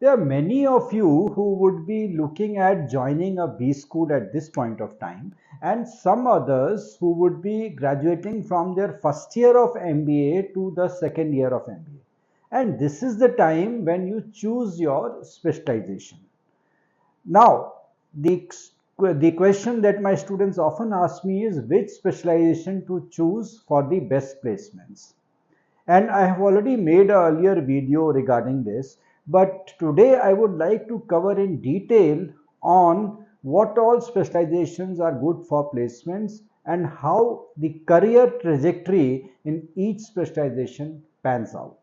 There are many of you who would be looking at joining a B school at this point of time, and some others who would be graduating from their first year of MBA to the second year of MBA. And this is the time when you choose your specialization. Now, the question that my students often ask me is which specialization to choose for the best placements. And I have already made an earlier video regarding this, but today I would like to cover in detail on what all specializations are good for placements and how the career trajectory in each specialization pans out.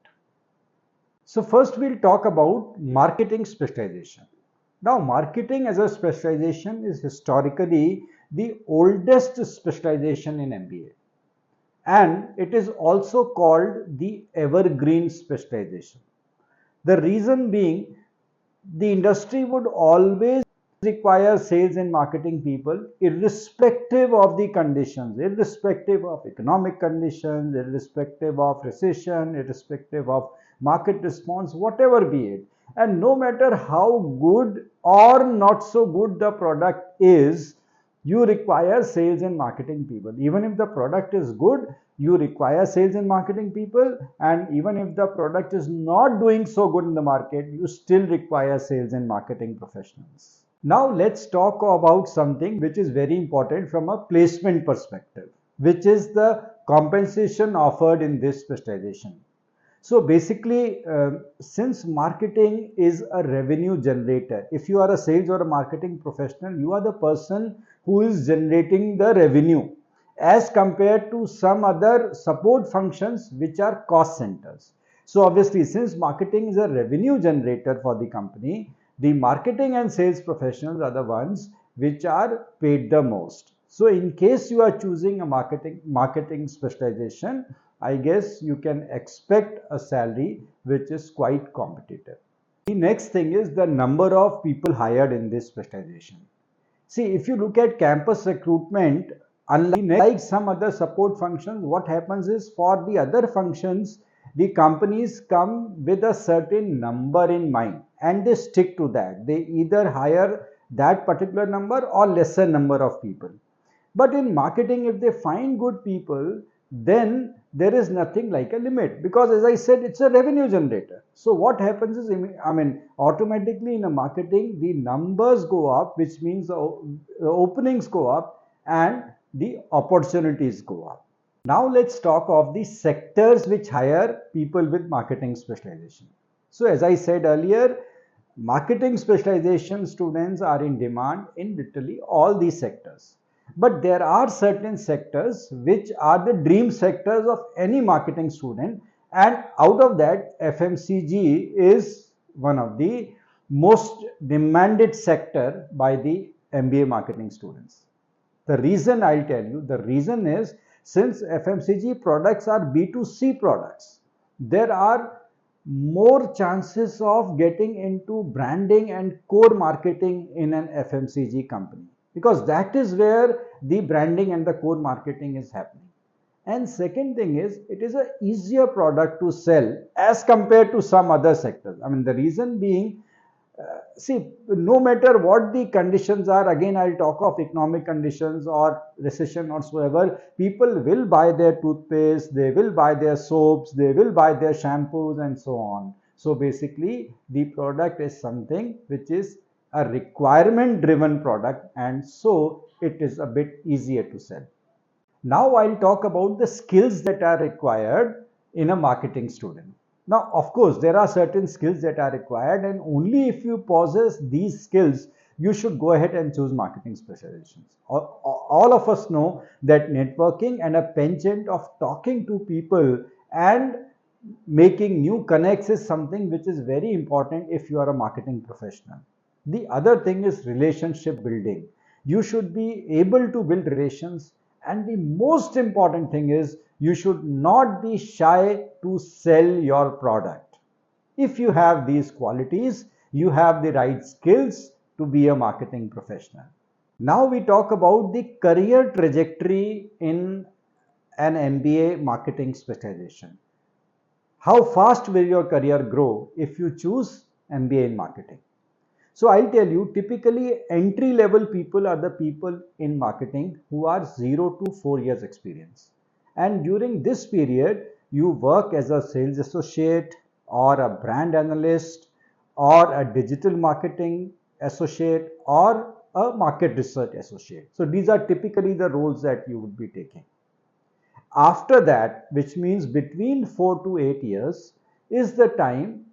So first we'll talk about marketing specialization. Now, marketing as a specialization is historically the oldest specialization in MBA, and it is also called the evergreen specialization. The reason being, the industry would always require sales and marketing people irrespective of the conditions, irrespective of economic conditions, irrespective of recession, irrespective of market response, whatever be it. And no matter how good or not so good the product is, you require sales and marketing people. Even if the product is good, you require sales and marketing people, and even if the product is not doing so good in the market, you still require sales and marketing professionals. Now let's talk about something which is very important from a placement perspective, which is the compensation offered in this specialization. So basically, since marketing is a revenue generator, if you are a sales or a marketing professional, you are the person who is generating the revenue as compared to some other support functions which are cost centers. So obviously, since marketing is a revenue generator for the company, the marketing and sales professionals are the ones which are paid the most. So in case you are choosing a marketing specialization, I guess you can expect a salary which is quite competitive. The next thing is the number of people hired in this specialization. See, if you look at campus recruitment, unlike some other support functions, what happens is for the other functions, the companies come with a certain number in mind and they stick to that. They either hire that particular number or lesser number of people. But in marketing, if they find good people, then there is nothing like a limit, because as I said, it's a revenue generator. So what happens is, automatically in a marketing, the numbers go up, which means the openings go up and the opportunities go up. Now let's talk of the sectors which hire people with marketing specialization. So as I said earlier, marketing specialization students are in demand in literally all these sectors. But there are certain sectors which are the dream sectors of any marketing student, and out of that, FMCG is one of the most demanded sector by the MBA marketing students. The reason I'll tell you, the reason is, since FMCG products are B2C products, there are more chances of getting into branding and core marketing in an FMCG company, because that is where the branding and the core marketing is happening. And second thing is, it is an easier product to sell as compared to some other sectors. The reason being, see, no matter what the conditions are, again I'll talk of economic conditions or recession or whatsoever, people will buy their toothpaste, they will buy their soaps, they will buy their shampoos and so on. So basically, the product is something which is a requirement driven product, and so it is a bit easier to sell. Now I'll talk about the skills that are required in a marketing student. Now, of course, there are certain skills that are required, and only if you possess these skills, you should go ahead and choose marketing specializations. All of us know that networking and a penchant of talking to people and making new connects is something which is very important if you are a marketing professional. The other thing is relationship building. You should be able to build relations, and the most important thing is you should not be shy to sell your product. If you have these qualities, you have the right skills to be a marketing professional. Now we talk about the career trajectory in an MBA marketing specialization. How fast will your career grow if you choose MBA in marketing. So I'll tell you, typically entry level people are the people in marketing who are 0 to 4 years experience. And during this period, you work as a sales associate or a brand analyst or a digital marketing associate or a market research associate. So these are typically the roles that you would be taking. After that, which means between 4 to 8 years, is the time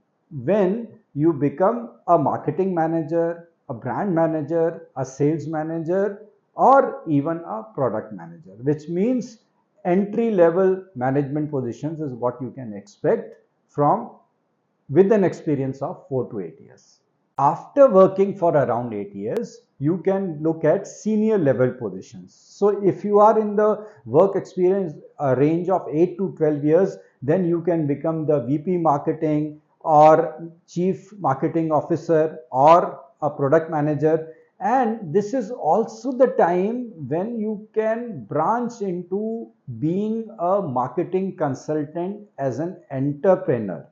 when you become a marketing manager, a brand manager, a sales manager, or even a product manager, which means entry level management positions is what you can expect from with an experience of 4 to 8 years. After working for around 8 years, you can look at senior level positions. So if you are in the work experience range of 8 to 12 years, then you can become the VP marketing or chief marketing officer or a product manager. And this is also the time when you can branch into being a marketing consultant as an entrepreneur.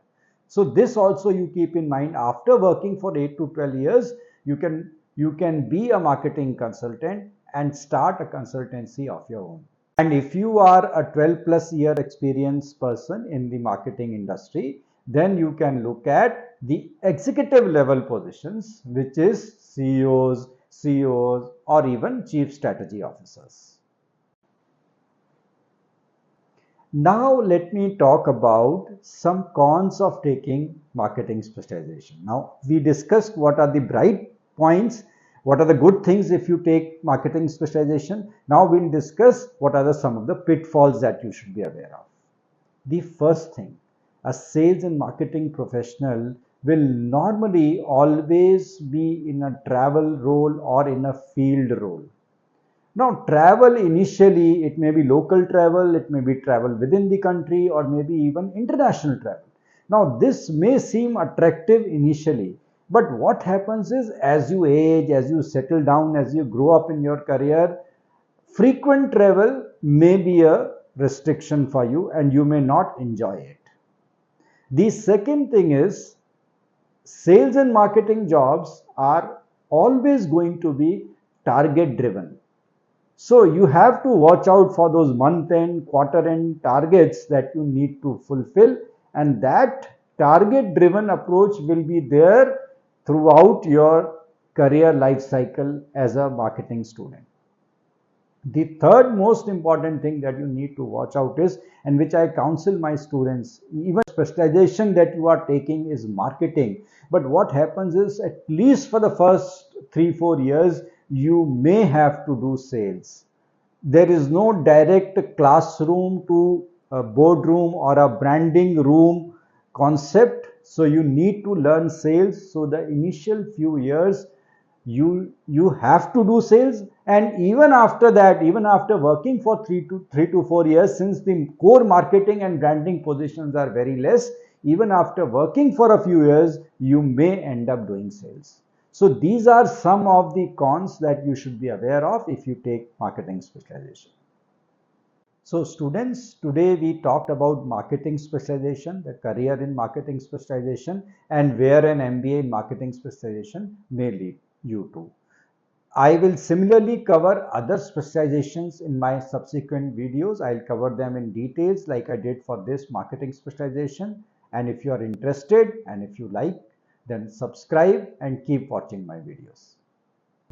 So this also you keep in mind. After working for 8 to 12 years, you can be a marketing consultant and start a consultancy of your own. And if you are a 12 plus year experienced person in the marketing industry, then you can look at the executive level positions, which is CEOs, CEOs, or even chief strategy officers. Now let me talk about some cons of taking marketing specialization. Now we discussed what are the bright points, what are the good things if you take marketing specialization. Now we'll discuss what are some of the pitfalls that you should be aware of. The first thing, a sales and marketing professional will normally always be in a travel role or in a field role. Now, travel initially, it may be local travel, it may be travel within the country, or maybe even international travel. Now, this may seem attractive initially, but what happens is as you age, as you settle down, as you grow up in your career, frequent travel may be a restriction for you and you may not enjoy it. The second thing is sales and marketing jobs are always going to be target driven. So you have to watch out for those month end, quarter end targets that you need to fulfill, and that target driven approach will be there throughout your career life cycle as a marketing student. The third most important thing that you need to watch out is, and which I counsel my students, even specialization that you are taking is marketing. But what happens is, at least for the first 3-4 years, you may have to do sales. There is no direct classroom to a boardroom or a branding room concept. So you need to learn sales. So the initial few years, you have to do sales, and even after that, even after working for 3 to 4 years, since the core marketing and branding positions are very less, even after working for a few years, you may end up doing sales. So these are some of the cons that you should be aware of if you take marketing specialization. So students, today we talked about marketing specialization, the career in marketing specialization, and where an MBA in marketing specialization may lead you to. I will similarly cover other specializations in my subsequent videos. I'll cover them in details like I did for this marketing specialization. And if you are interested and if you like, then subscribe and keep watching my videos.